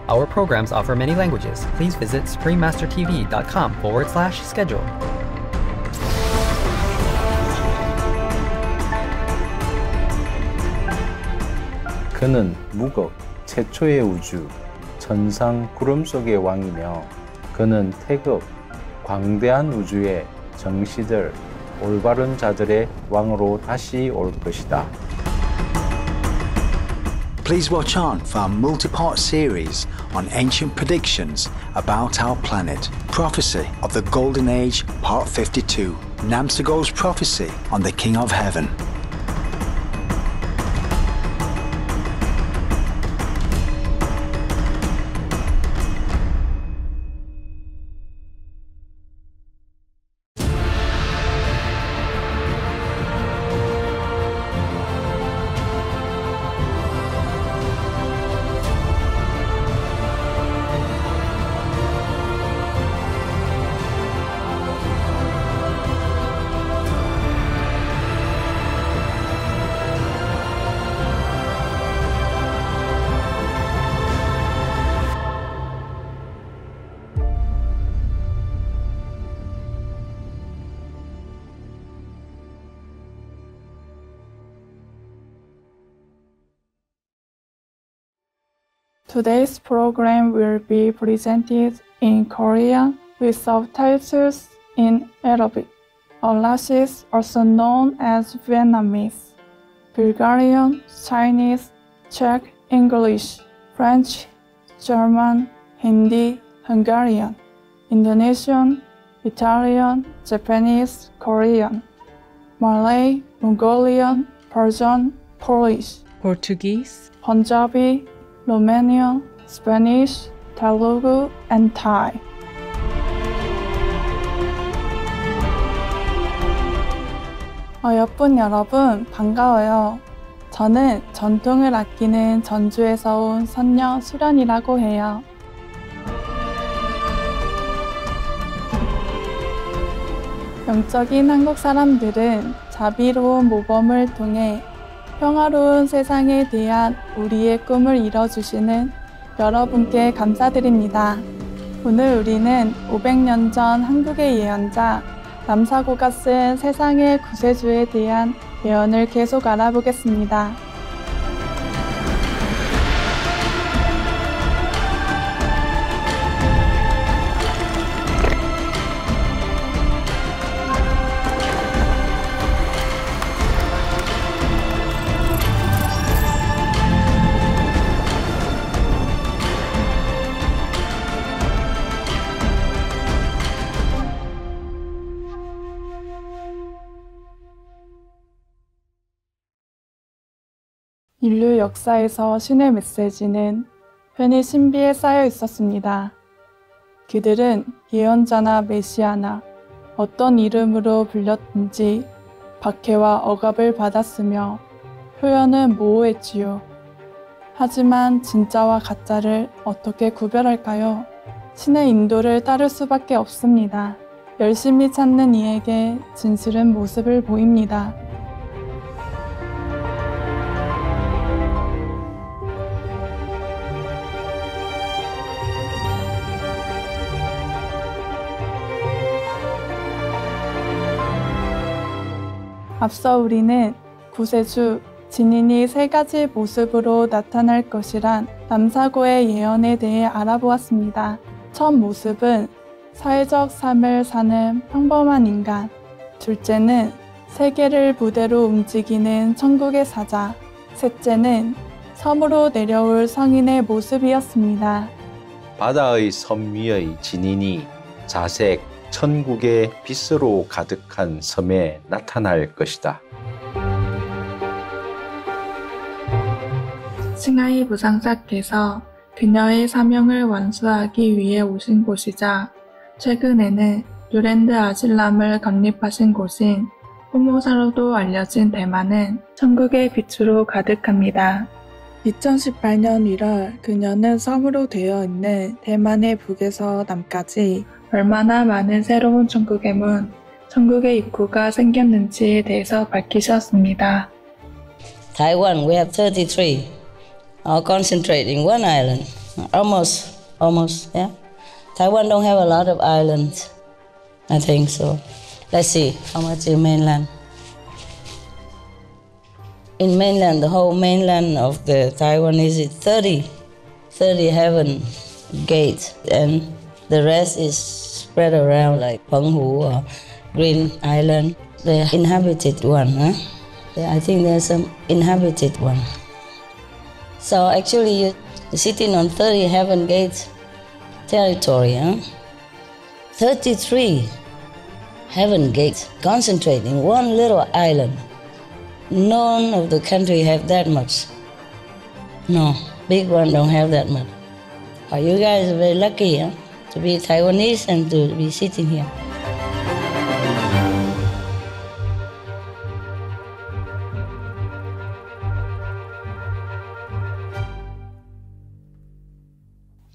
Our programs offer many languages. Please visit suprememastertv.com/schedule. 그는 무겁 최초의 우주, 천상 구름 속의 왕이며 그는 태급 광대한 우주의 정시들, 올바른 자들의 왕으로 다시 올 것이다. Please watch on for our multi-part series on ancient predictions about our planet. Prophecy of the Golden Age, Part 52. Namsagol's prophecy on the King of Heaven. Today's program will be presented in Korean with subtitles in Arabic. English is also known as Vietnamese, Bulgarian, Chinese, Czech, English, French, German, Hindi, Hungarian, Indonesian, Italian, Japanese, Korean, Malay, Mongolian, Persian, Polish, Portuguese, Punjabi, Romanian, Spanish, Telugu, and Thai. 어여쁜 여러분, 반가워요. 저는 전통을 아끼는 전주에서 온 선녀 수련이라고 해요. 영적인 한국 사람들은 자비로운 모범을 통해 평화로운 세상에 대한 우리의 꿈을 이뤄주시는 여러분께 감사드립니다. 오늘 우리는 500년 전 한국의 예언자 남사고가 쓴 세상의 구세주에 대한 예언을 계속 알아보겠습니다. 인류 역사에서 신의 메시지는 흔히 신비에 쌓여 있었습니다. 그들은 예언자나 메시아나 어떤 이름으로 불렸든지 박해와 억압을 받았으며 표현은 모호했지요. 하지만 진짜와 가짜를 어떻게 구별할까요? 신의 인도를 따를 수밖에 없습니다. 열심히 찾는 이에게 진실은 모습을 보입니다. 앞서 우리는 구세주 진인이 세 가지 모습으로 나타날 것이란 남사고의 예언에 대해 알아보았습니다. 첫 모습은 사회적 삶을 사는 평범한 인간, 둘째는 세계를 무대로 움직이는 천국의 사자, 셋째는 섬으로 내려올 성인의 모습이었습니다. 바다의 섬 위의 진인이 자색 천국의 빛으로 가득한 섬에 나타날 것이다. 칭하이 부상사께서 그녀의 사명을 완수하기 위해 오신 곳이자 최근에는 뉴랜드 아실람을 건립하신 곳인 호모사로도 알려진 대만은 천국의 빛으로 가득합니다. 2018년 1월 그녀는 섬으로 되어 있는 대만의 북에서 남까지 얼마나 많은 새로운 천국의 문, 천국의 입구가 생겼는지에 대해서 밝히셨습니다. Taiwan, we have 33. All concentrate in one island. Almost, yeah. Taiwan don't have a lot of islands, I think so. Let's see, how much is mainland? In mainland, the whole mainland of the Taiwan is 30 heaven gates, and the rest is spread around like Penghu or Green Island. The inhabited one, huh? I think there's some inhabited one. So actually you're sitting on 30 heaven gates territory, huh? 33 heaven gates concentrating one little island. None of the country have that much. No, big one don't have that much. Oh, you guys are very lucky, huh? To be Taiwanese and to be sitting here.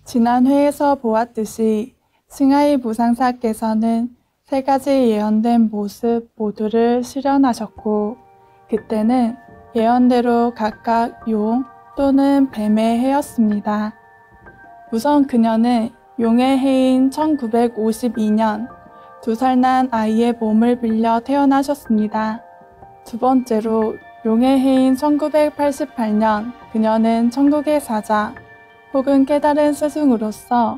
지난 회에서 보았듯이 칭하이 무상사께서는 세 가지 예언된 모습 모두를 실현하셨고, 그때는 예언대로 각각 용 또는 뱀의 해였습니다. 우선 그녀는 용의 해인 1952년 2살 난 아이의 몸을 빌려 태어나셨습니다. 두 번째로 용의 해인 1988년 그녀는 천국의 사자 혹은 깨달은 스승으로서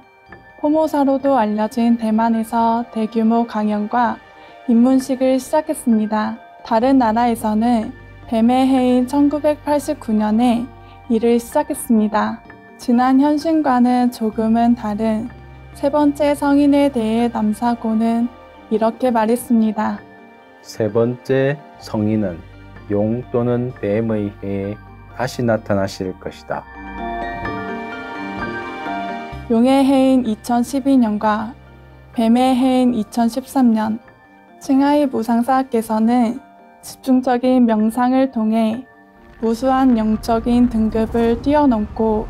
호모사로도 알려진 대만에서 대규모 강연과 입문식을 시작했습니다. 다른 나라에서는 뱀의 해인 1989년에 일을 시작했습니다. 지난 현신과는 조금은 다른 세 번째 성인에 대해 남사고는 이렇게 말했습니다. 세 번째 성인은 용 또는 뱀의 해에 다시 나타나실 것이다. 용의 해인 2012년과 뱀의 해인 2013년, 칭하이 무상사께서는 집중적인 명상을 통해 무수한 영적인 등급을 뛰어넘고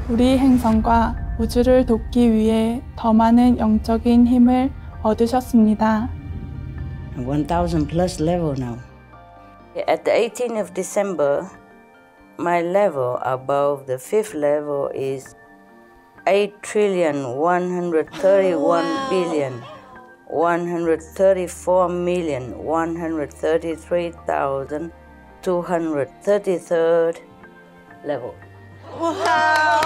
우리 행성과 우주를 돕기 위해 더 많은 영적인 힘을 얻으셨습니다. 1,000 plus level now. At the 18th of December, my level above the 5th level is 8,131,134,133,233rd level. Wow!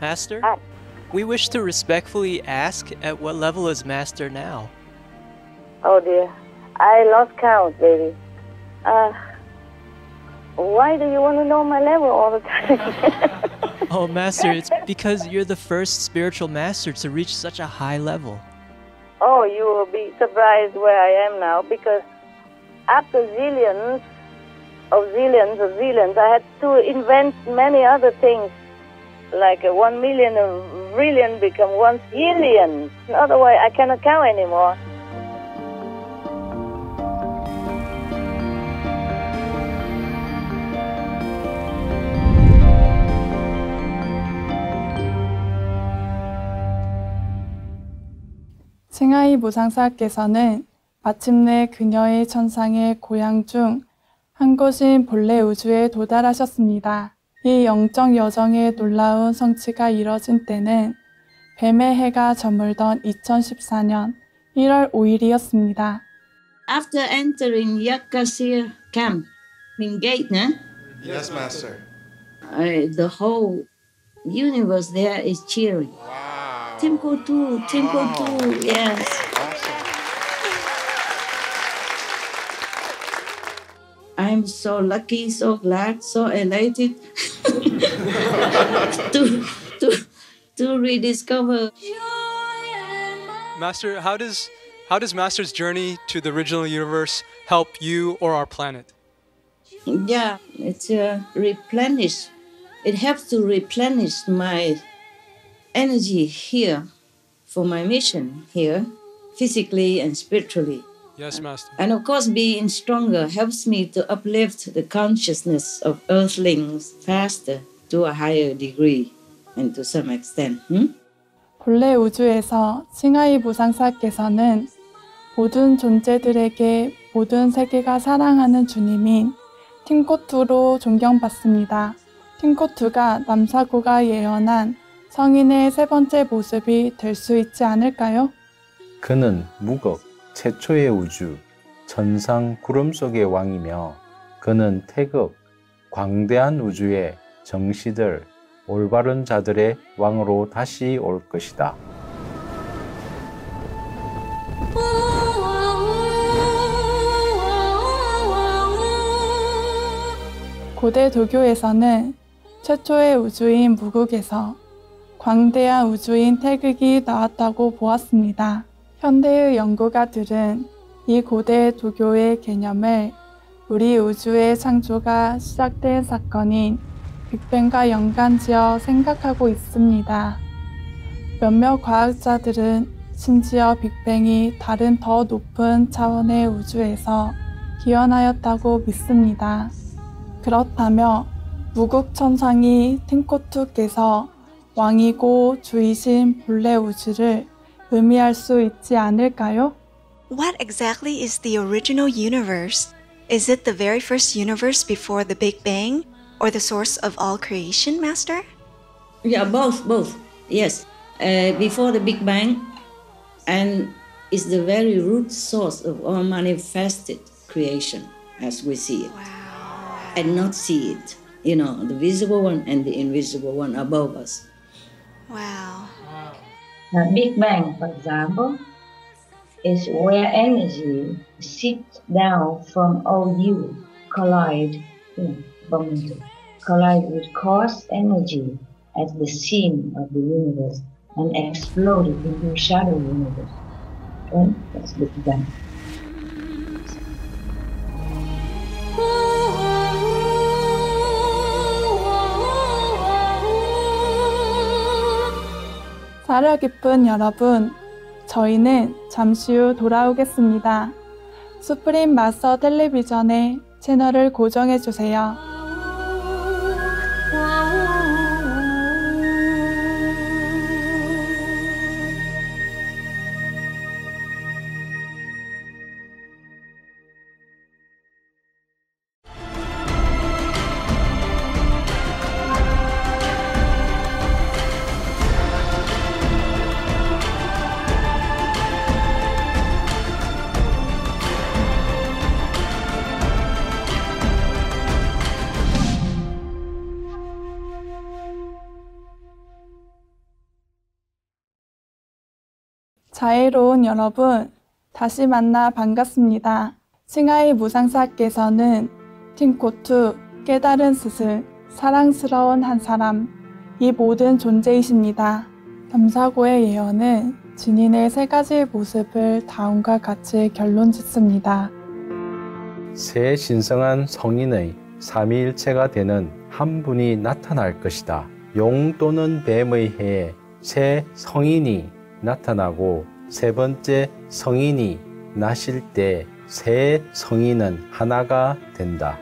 Master, we wish to respectfully ask at what level is Master now? Oh dear, I lost count, baby. Why do you want to know my level all the time? Oh, Master, it's because you're the first spiritual master to reach such a high level. Oh, you will be surprised where I am now, because after zillions, I had to invent many other things, like 1 million, a billion become 1 zillion. Otherwise, I cannot count anymore. 칭하이 무상사께서는 마침내 그녀의 천상의 고향 중 한 곳인 본래 우주에 도달하셨습니다. 이 영적 여정의 놀라운 성취가 이뤄진 때는 뱀의 해가 저물던 2014년 1월 5일이었습니다. After entering Yakasir camp in gate, Yes, Master. The whole universe there is cheering. Wow. Temple 2, Temple 2, yes. Awesome. I'm so lucky, so glad, so elated to rediscover. Master, how does Master's journey to the original universe help you or our planet? Yeah, it's replenish. It helps to replenish my energy here for my mission here, physically and spiritually. Yes, Master. And of course, being stronger helps me to uplift the consciousness of earthlings faster to a higher degree and to some extent. 본래 우주에서 칭하이 무상사께서는 모든 존재들에게 모든 세계가 사랑하는 주님인 팀코투로 존경받습니다. 팀코투가 남사구가 예언한 성인의 세 번째 모습이 될 수 있지 않을까요? 그는 무극, 최초의 우주, 천상 구름 속의 왕이며 그는 태극, 광대한 우주의 정시들, 올바른 자들의 왕으로 다시 올 것이다. 고대 도교에서는 최초의 우주인 무극에서 광대한 우주인 태극이 나왔다고 보았습니다. 현대의 연구가들은 이 고대 도교의 개념을 우리 우주의 창조가 시작된 사건인 빅뱅과 연관지어 생각하고 있습니다. 몇몇 과학자들은 심지어 빅뱅이 다른 더 높은 차원의 우주에서 기원하였다고 믿습니다. 그렇다면 무극천상이 팀코투께서 왕이고 주이신 본래 우주를 의미할 수 있지 않을까요? What exactly is the original universe? Is it the very first universe before the Big Bang, or the source of all creation, Master? Yeah, both. Yes, before the Big Bang, and is the very root source of all manifested creation as we see it. Wow. And not see it. You know, the visible one and the invisible one above us. Wow. The Big Bang, for example, is where energy seeps down from all you collide with cause energy at the scene of the universe and exploded into a shadow universe. And that's Big Bang. 사려 깊은 여러분, 저희는 잠시 후 돌아오겠습니다. 수프림 마스터 텔레비전의 채널을 고정해 주세요. 자애로운 여러분, 다시 만나 반갑습니다. 칭하이 무상사께서는 팀코투, 깨달은 스승, 사랑스러운 한 사람, 이 모든 존재이십니다. 남사고의 예언은 진인의 세 가지 모습을 다음과 같이 결론짓습니다. 새 신성한 성인의 삼위일체가 되는 한 분이 나타날 것이다. 용 또는 뱀의 해에 새 성인이 나타나고 세 번째 성인이 나실 때 새 성인은 하나가 된다.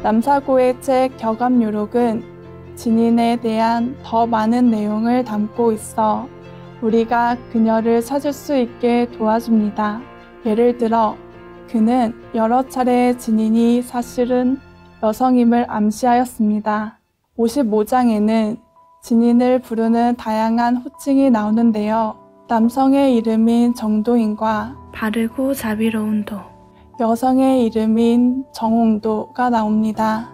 남사고의 책 격암유록은 진인에 대한 더 많은 내용을 담고 있어 우리가 그녀를 찾을 수 있게 도와줍니다. 예를 들어 그는 여러 차례 진인이 사실은 여성임을 암시하였습니다. 55장에는 진인을 부르는 다양한 호칭이 나오는데요. 남성의 이름인 정도인과 바르고 자비로운 도, 여성의 이름인 정홍도가 나옵니다.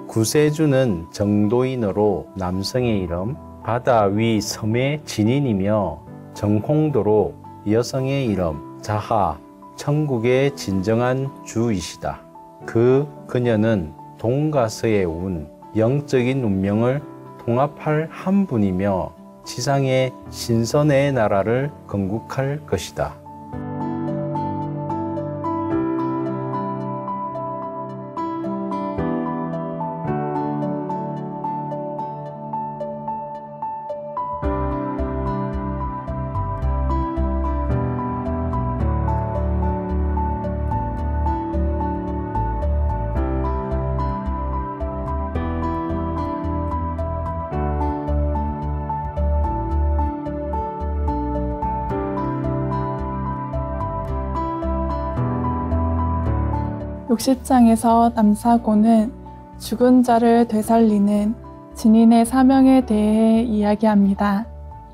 구세주는 정도인으로 남성의 이름, 바다 위 섬의 진인이며 정홍도로 여성의 이름, 자하, 천국의 진정한 주이시다. 그녀는 동과 서의 운, 영적인 운명을 통합할 한 분이며 지상의 신선의 나라를 건국할 것이다. (60장에서) 남사고는 죽은 자를 되살리는 증인의 사명에 대해 이야기합니다.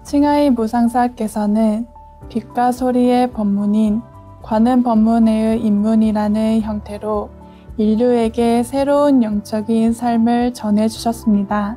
칭하이 무상사께서는 빛과 소리의 법문인 관음 법문회의 입문이라는 형태로 인류에게 새로운 영적인 삶을 전해주셨습니다.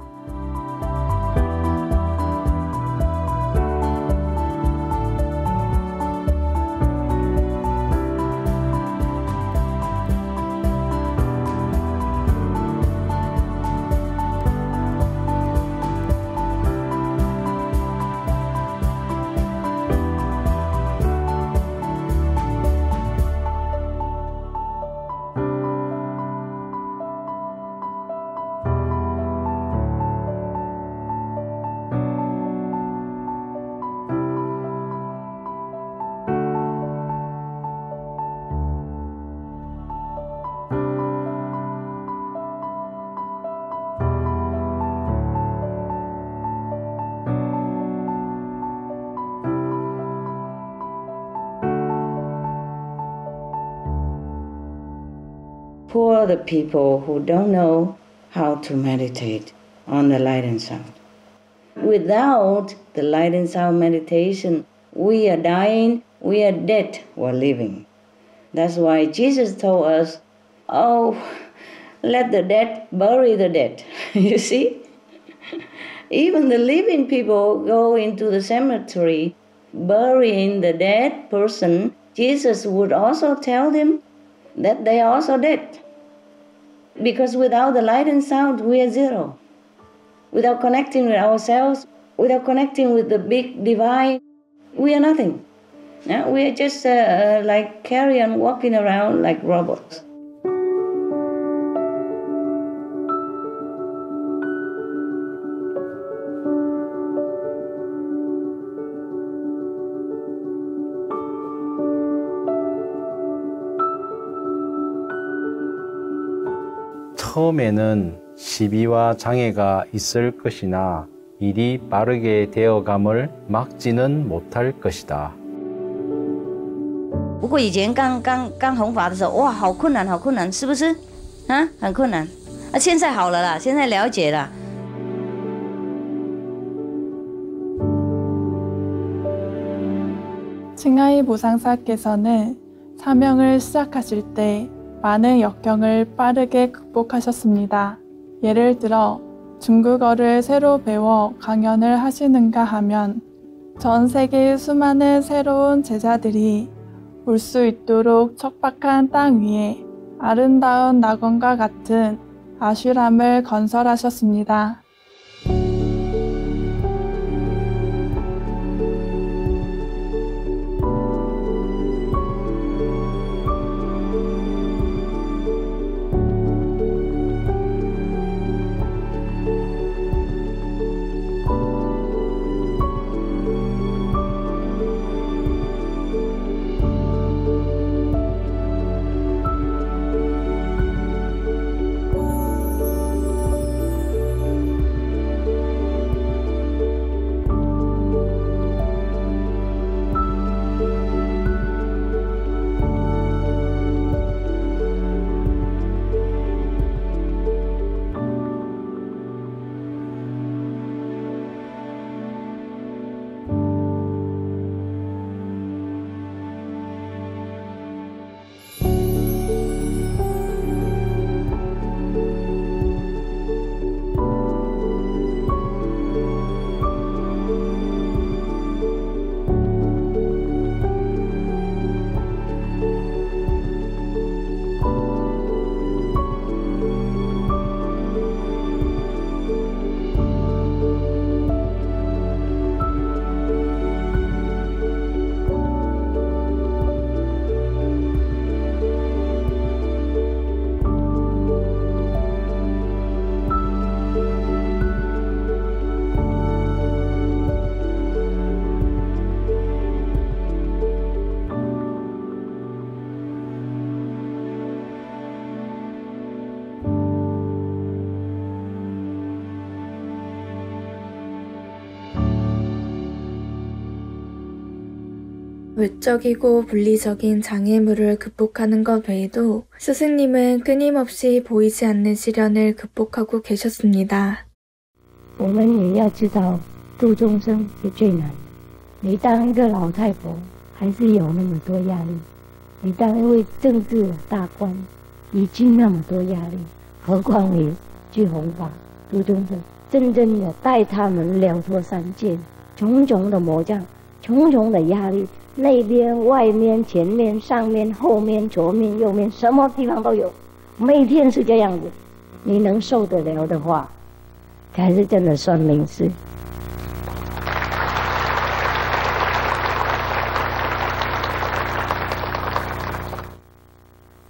Who are the people who don't know how to meditate on the light and sound? Without the light and sound meditation, we are dying, we are dead, we're living. That's why Jesus told us, oh, let the dead bury the dead. You see? Even the living people go into the cemetery burying the dead person. Jesus would also tell them that they are also dead. Because without the light and sound, we are zero. Without connecting with ourselves, without connecting with the big divine, we are nothing. We are just like carrion walking around like robots. 처음에는 시비와 장애가 있을 것이나 일이 빠르게 되어감을 막지는 못할 것이다. 不过以前刚弘法的时候，哇，好困难，好困难，是不是？啊，很困难。啊，现在好了啦，现在了解了。 칭하이 무상사께서는 사명을 시작하실 때 많은 역경을 빠르게 극복하셨습니다. 예를 들어 중국어를 새로 배워 강연을 하시는가 하면 전 세계의 수많은 새로운 제자들이 올 수 있도록 척박한 땅 위에 아름다운 낙원과 같은 아슈람을 건설하셨습니다. 외적이고 물리적인 장애물을 극복하는 것 외에도 스승님은 끊임없이 보이지 않는 시련을 극복하고 계셨습니다. 我们也要知道度众生是最难的。你当一个老太婆还是有那么多压力，你当一位政治大官已经那么多压力，何况你去弘法度众生，真正的带他们了脱三界，重重的魔障，重重的压力，内边、外面、前面、上面、后面、左面、右面，什么地方都有，每天是这样子。你能受得了的话，才是真的算命事。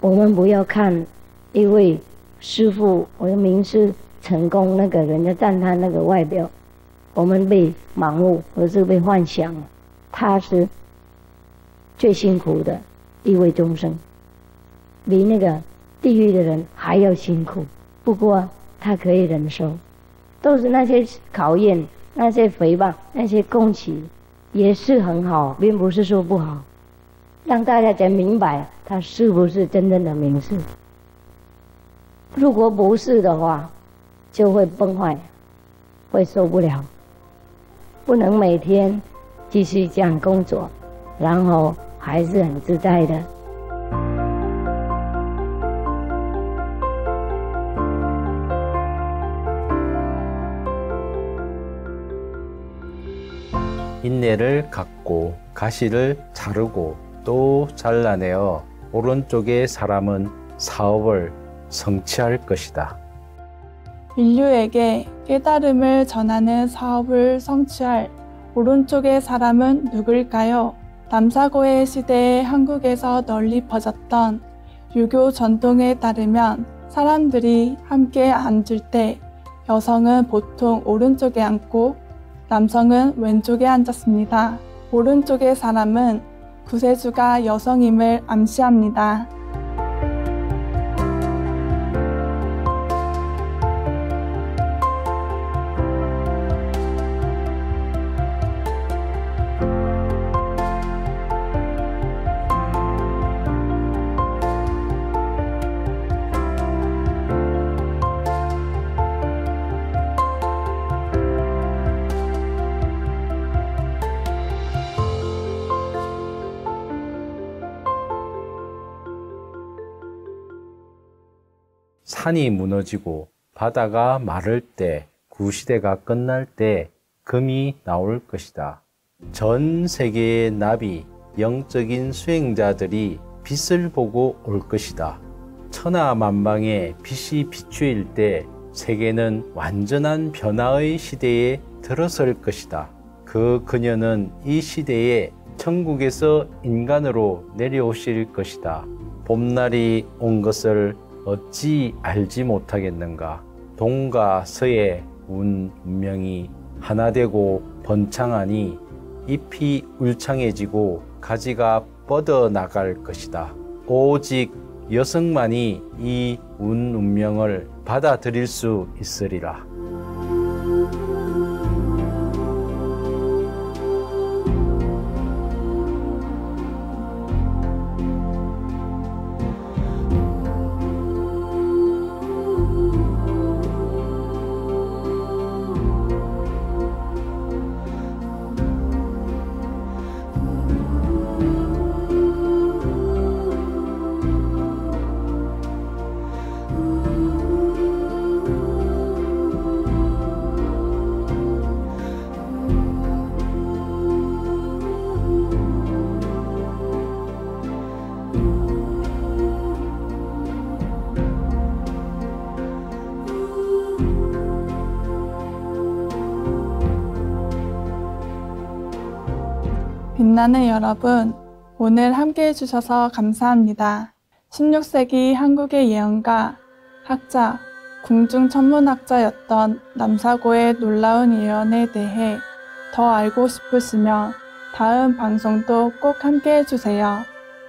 我们不要看一位师父或者名师成功，那个人家赞叹那个外表，我们被盲目或是被幻想了。他是最辛苦的一位众生，比那个地狱的人还要辛苦。不过他可以忍受，都是那些考验、那些诽谤、那些攻击，也是很好，并不是说不好。让大家才明白他是不是真正的名士。如果不是的话，就会崩坏，会受不了。不能每天继续这样工作，然后还是很自在的。인내를 갖고 가시를 자르고 또 잘라내어 오른쪽의 사람은 사업을 성취할 것이다. 인류에게 깨달음을 전하는 사업을 성취할 오른쪽의 사람은 누굴까요? 남사고의 시대에 한국에서 널리 퍼졌던 유교 전통에 따르면 사람들이 함께 앉을 때 여성은 보통 오른쪽에 앉고 남성은 왼쪽에 앉았습니다. 오른쪽의 사람은 구세주가 여성임을 암시합니다. 산이 무너지고 바다가 마를 때, 구시대가 끝날 때 금이 나올 것이다. 전 세계의 나비, 영적인 수행자들이 빛을 보고 올 것이다. 천하만방에 빛이 비추일 때 세계는 완전한 변화의 시대에 들어설 것이다. 그 그녀는 이 시대에 천국에서 인간으로 내려오실 것이다. 봄날이 온 것을 어찌 알지 못하겠는가. 동과 서의 운명이 하나 되고 번창하니 잎이 울창해지고 가지가 뻗어나갈 것이다. 오직 여성만이 이 운명을 받아들일 수 있으리라. 빛나는 여러분, 오늘 함께 해주셔서 감사합니다. 16세기 한국의 예언가, 학자, 궁중천문학자였던 남사고의 놀라운 예언에 대해 더 알고 싶으시면 다음 방송도 꼭 함께 해주세요.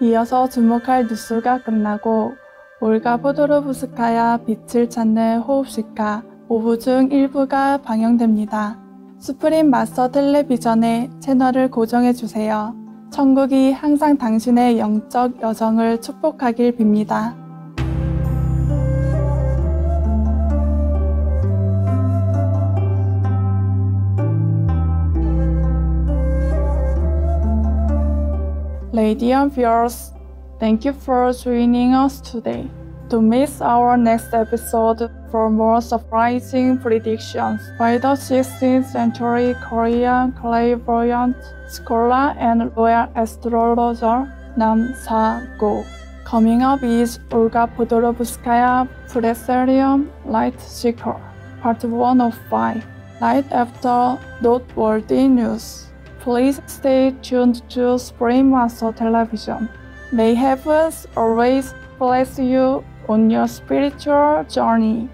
이어서 주목할 뉴스가 끝나고 올가 포도로브스카야 빛을 찾는 호흡시가 5부 중 1부가 방영됩니다. 수프림 마스터 텔레비전의 채널을 고정해주세요. 천국이 항상 당신의 영적 여정을 축복하길 빕니다. Radiant viewers, thank you for joining us today. Don't miss our next episode for more surprising predictions by the 16th century Korean clairvoyant scholar and royal astrologer Nam Sa-go. Coming up is Olga Podorovskaya Preselium Light Seeker, Part 1 of 5, right after noteworthy news. Please stay tuned to Supreme Master Television. May heavens always bless you on your spiritual journey.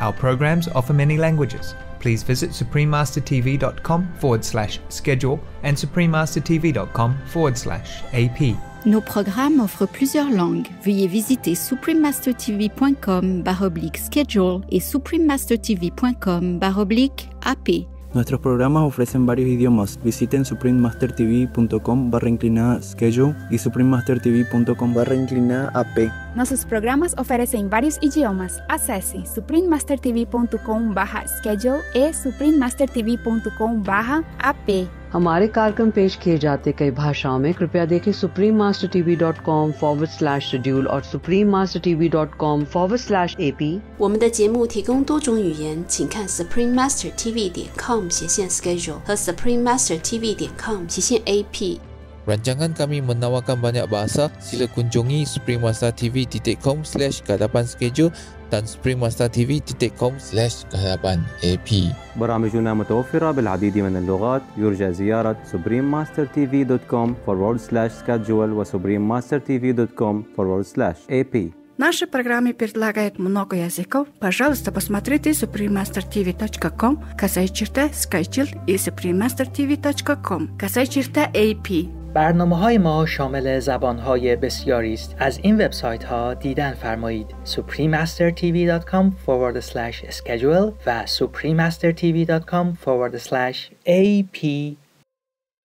Our programs offer many languages. Please visit suprememastertv.com/schedule and suprememastertv.com/AP. Nos programmes offrent plusieurs langues. Veuillez visiter suprememastertv.com/schedule et suprememastertv.com/AP. Nuestros programas ofrecen varios idiomas. Visiten suprememastertv.com/schedule y suprememastertv.com/AP. Nossos programas oferecem vários idiomas. Acesse suprememastertv.com/schedule e suprememastertv.com/AP. हमारे कार्यक्रम पेश किए जाते कई भाषाओं में कृपया देखें suprememastertv.com/schedule और suprememastertv.com/AP。我们的节目提供多种语言，请看 suprememastertv.com/schedule 和 suprememastertv.com/AP。 Rancangan kami menawarkan banyak bahasa. Sila kunjungi suprememastertv.com/kehadapan-schedule dan suprememastertv.com/kehadapan-AP. برامجنا متوفرة بالعديد من اللغات. يرجى زيارة suprememastertv.com/schedule و suprememastertv.com/AP. Наши программы предлагают много языков. Пожалуйста, посмотрите suprememastertv.com, /schedule и suprememastertv.com, /AP. برنامه‌های ما شامل زبان‌های بسیاری است. از این وبسایت‌ها دیدن فرمایید: suprememastertv.com/schedule و suprememastertv.com/AP.